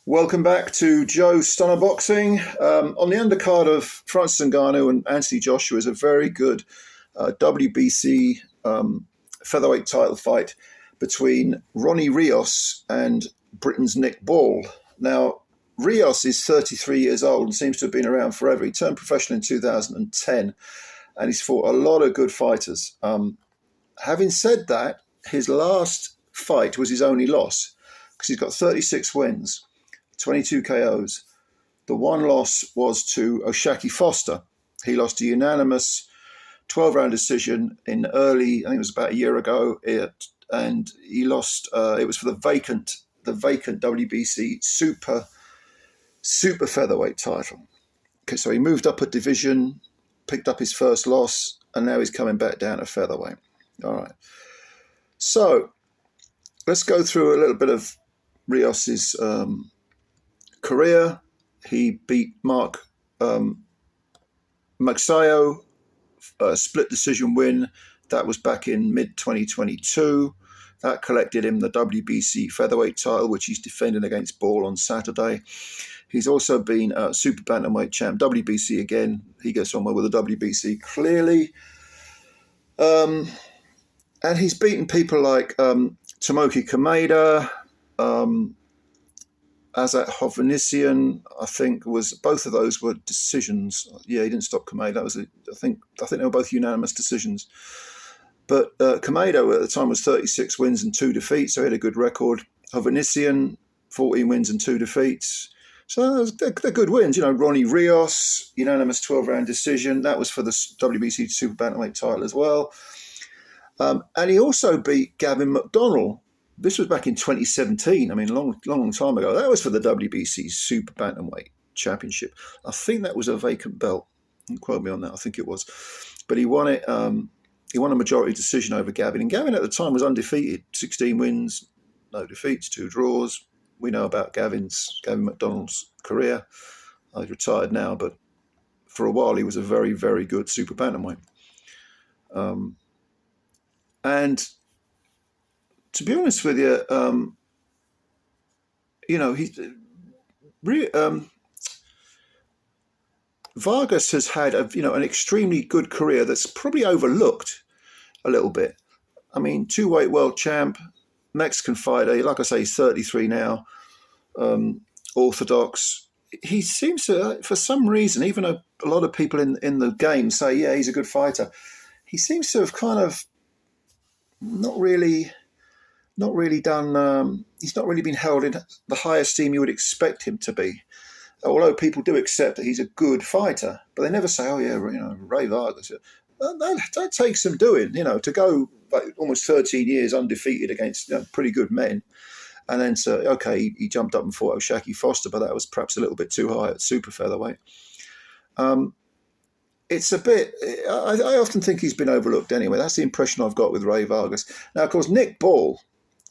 Welcome back to Joe Stunner Boxing. On the undercard of Francis Ngannou and Anthony Joshua is a very good WBC featherweight title fight between Ronnie Rios and Britain's Nick Ball. Now, Rios is 33 years old and seems to have been around forever. He turned professional in 2010 and he's fought a lot of good fighters. Having said that, his last fight was his only loss because he's got 36 wins. 22 KOs. The one loss was to Oshaki Foster. He lost a unanimous 12-round decision in early, I think it was about a year ago, and he lost, it was for the vacant WBC super featherweight title. Okay, so he moved up a division, picked up his first loss, and now he's coming back down to featherweight. All right. So let's go through a little bit of Rios's career. He beat Mark Magsayo, split decision win. That was back in mid-2022. That collected him the WBC featherweight title, which he's defending against Ball on Saturday. He's also been super bantamweight champ, WBC again. He gets on well with the WBC clearly. And he's beaten people like Tomoki Kameda, Azat Hovhannissian, I think both of those were decisions. Yeah, he didn't stop Kameda. I think they were both unanimous decisions. But Kameda at the time was 36 wins and 2 defeats, so he had a good record. Hovhannissian, 14 wins and 2 defeats. So they're good wins. You know, Ronnie Rios, unanimous 12-round decision. That was for the WBC Super Bantamweight title as well. And he also beat Gavin McDonnell. This was back in 2017. I mean, long time ago. That was for the WBC Super Bantamweight Championship. I think that was a vacant belt. Don't quote me on that. I think it was. But he won it. He won a majority decision over Gavin. And Gavin at the time was undefeated. 16 wins, no defeats, 2 draws. We know about Gavin McDonnell's career. He's retired now, but for a while he was a very, very good Super Bantamweight. And to be honest with you, Vargas has had an extremely good career that's probably overlooked a little bit. I mean, 2-weight world champ, Mexican fighter. Like I say, he's 33 now. Orthodox. He seems to, for some reason, even a lot of people in the game say, yeah, he's a good fighter. He seems to have kind of not really done. He's not really been held in the high esteem you would expect him to be. Although people do accept that he's a good fighter, but they never say, "Oh yeah, Rey Vargas." That takes some doing, to go like almost 13 years undefeated against pretty good men, and then say, okay, he jumped up and fought Oshaki Foster, but that was perhaps a little bit too high at super featherweight. It's a bit. I often think he's been overlooked anyway. That's the impression I've got with Rey Vargas. Now, of course, Nick Ball,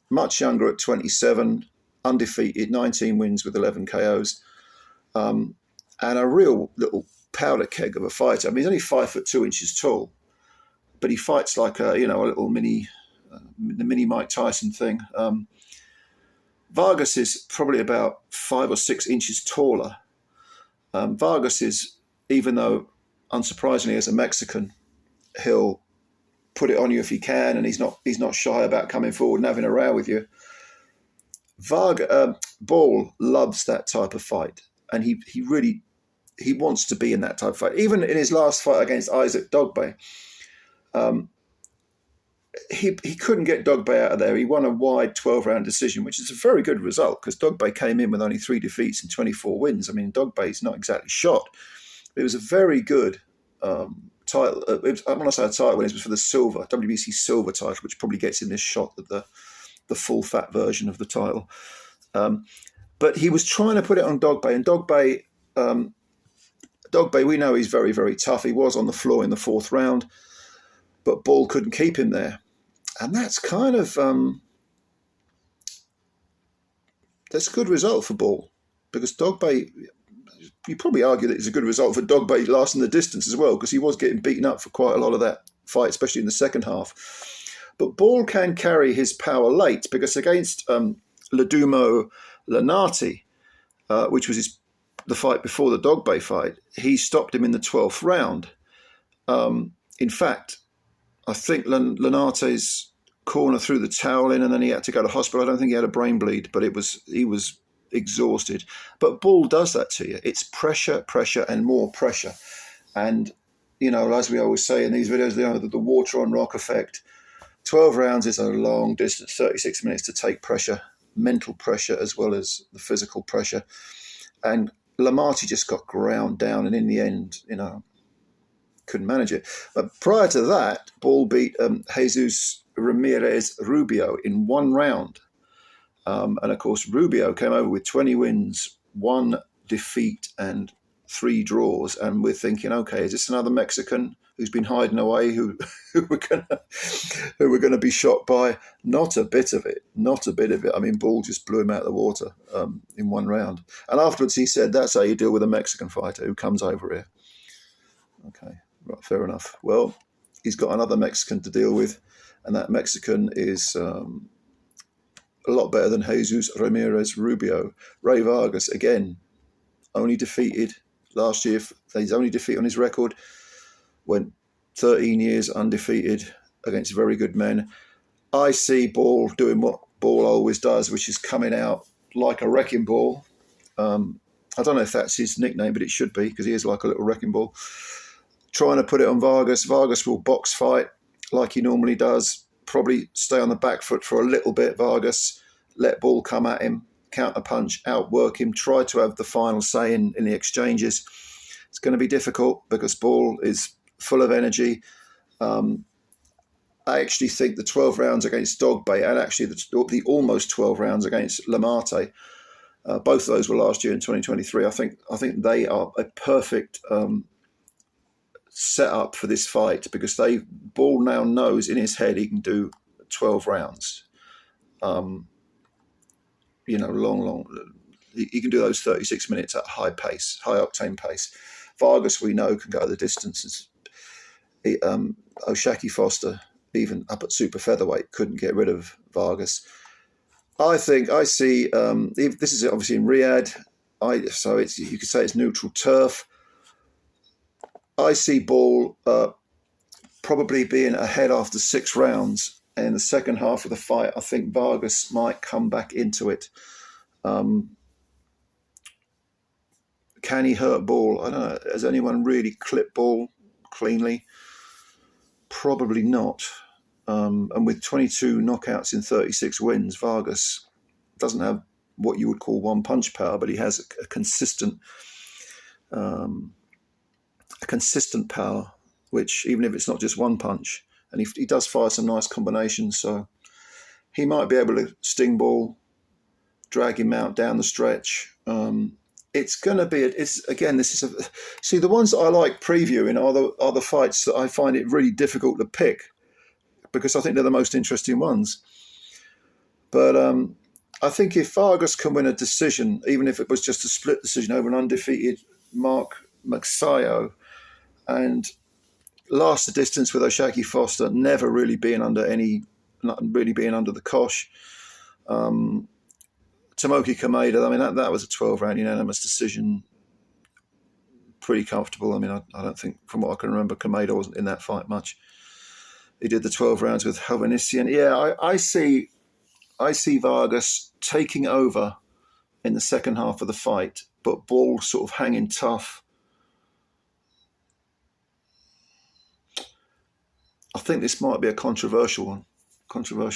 much younger at 27, undefeated, 19 wins with 11 KOs, and a real little powder keg of a fighter. I mean, he's only 5'2" tall, but he fights like a little mini Mike Tyson thing. Vargas is probably about 5 or 6 inches taller. Vargas is, even though unsurprisingly as a Mexican, he'll put it on you if he can, and he's not shy about coming forward and having a row with you. Ball loves that type of fight, and he wants to be in that type of fight. Even in his last fight against Isaac Dogboe, he couldn't get Dogboe out of there. He won a wide 12-round decision, which is a very good result because Dogboe came in with only 3 defeats and 24 wins. I mean, Dogboe's not exactly shot. It was a very good title. I want to say a title when it was for the WBC silver title, which probably gets in this shot at the full fat version of the title. But he was trying to put it on Dogboe, and Dogboe, we know he's very, very tough. He was on the floor in the 4th round, but Ball couldn't keep him there. And that's kind of, that's a good result for Ball, because Dogboe, you probably argue that it's a good result for Dogboe lasting the distance as well, because he was getting beaten up for quite a lot of that fight, especially in the second half. But Ball can carry his power late, because against Ledumo Lanati, which was the fight before the Dogbay fight, he stopped him in the 12th round. In fact, I think Linate's corner threw the towel in and then he had to go to hospital. I don't think he had a brain bleed, but he was exhausted. But Bull does that to you. It's pressure, pressure, and more pressure. And, as we always say in these videos, the water on rock effect. 12 rounds is a long distance, 36 minutes to take pressure, mental pressure as well as the physical pressure. And Lamati just got ground down and in the end, couldn't manage it. But prior to that, Bull beat Jesus Ramirez Rubio in 1 round. And of course, Rubio came over with 20 wins, 1 defeat and 3 draws. And we're thinking, okay, is this another Mexican who's been hiding away, who we're gonna be shocked by? Not a bit of it. I mean, Bull just blew him out of the water in 1 round. And afterwards he said, that's how you deal with a Mexican fighter who comes over here. Okay, right, fair enough. Well, he's got another Mexican to deal with, and that Mexican is a lot better than Jesus Ramirez Rubio. Rey Vargas, again, only defeated last year. His only defeat on his record, went 13 years undefeated against very good men. I see Bull doing what Bull always does, which is coming out like a wrecking ball. I don't know if that's his nickname, but it should be, because he is like a little wrecking ball. Trying to put it on Vargas. Vargas will box fight like he normally does. Probably stay on the back foot for a little bit, Vargas. Let Bull come at him, counter punch, outwork him, try to have the final say in the exchanges. It's going to be difficult because Bull is full of energy. I actually think the 12 rounds against Dogbay and actually the almost 12 rounds against Lamate, both of those were last year in 2023. I think they are a perfect set up for this fight, because Bull now knows in his head he can do 12 rounds. Long. He can do those 36 minutes at high pace, high octane pace. Vargas, we know, can go the distances. O'Shaquie Foster, even up at super featherweight, couldn't get rid of Vargas. I see. This is obviously in Riyadh, so you could say it's neutral turf. I see Bull probably being ahead after 6 rounds. And in the second half of the fight, I think Vargas might come back into it. Can he hurt Bull? I don't know. Has anyone really clipped Bull cleanly? Probably not. And with 22 knockouts in 36 wins, Vargas doesn't have what you would call one punch power, but he has a consistent power, which, even if it's not just one punch, and he does fire some nice combinations, so he might be able to sting Bull, drag him out down the stretch. It's going to be, see, the ones that I like previewing are the fights that I find it really difficult to pick, because I think they're the most interesting ones. But I think if Vargas can win a decision, even if it was just a split decision over an undefeated Mark Magsayo, and last the distance with O'Shaquie Foster, not really being under the cosh. Tomoki Kameda, I mean, that was a 12-round unanimous decision. Pretty comfortable. I mean, I don't think, from what I can remember, Kameda wasn't in that fight much. He did the 12 rounds with Hovhannissian. Yeah, I see Vargas taking over in the second half of the fight, but Bull sort of hanging tough. I think this might be a controversial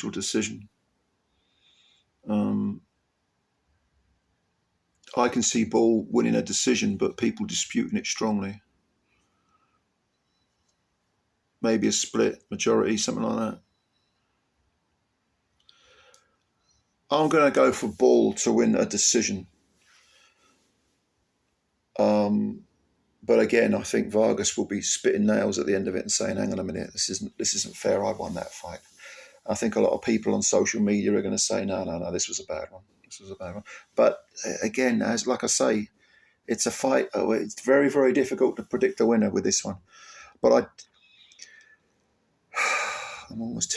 decision. I can see Bull winning a decision, but people disputing it strongly. Maybe a split majority, something like that. I'm going to go for Bull to win a decision. But again, I think Vargas will be spitting nails at the end of it and saying, hang on a minute, this isn't fair, I won that fight. I think a lot of people on social media are going to say, no, this was a bad one. But again, like I say, it's a fight. It's very, very difficult to predict the winner with this one. But I'm almost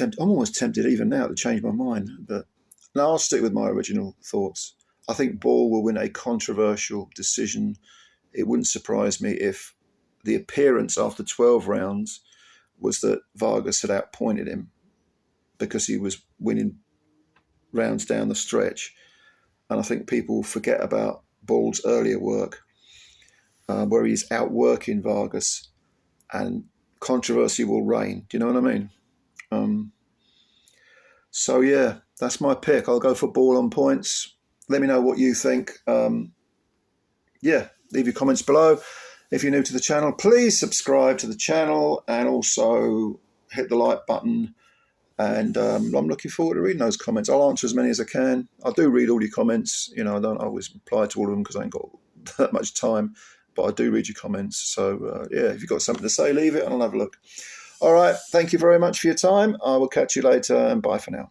tempted even now to change my mind. But no, I'll stick with my original thoughts. I think Ball will win a controversial decision. It wouldn't surprise me if the appearance after 12 rounds was that Vargas had outpointed him because he was winning rounds down the stretch. And I think people forget about Ball's earlier work, where he's outworking Vargas, and controversy will reign. Do you know what I mean? So yeah, that's my pick. I'll go for Ball on points. Let me know what you think. Yeah, leave your comments below. If you're new to the channel, please subscribe to the channel and also hit the like button. And I'm looking forward to reading those comments. I'll answer as many as I can. I do read all your comments. You know, I don't always reply to all of them because I ain't got that much time, but I do read your comments. So yeah, if you've got something to say, leave it and I'll have a look. All right, thank you very much for your time. I will catch you later, and bye for now.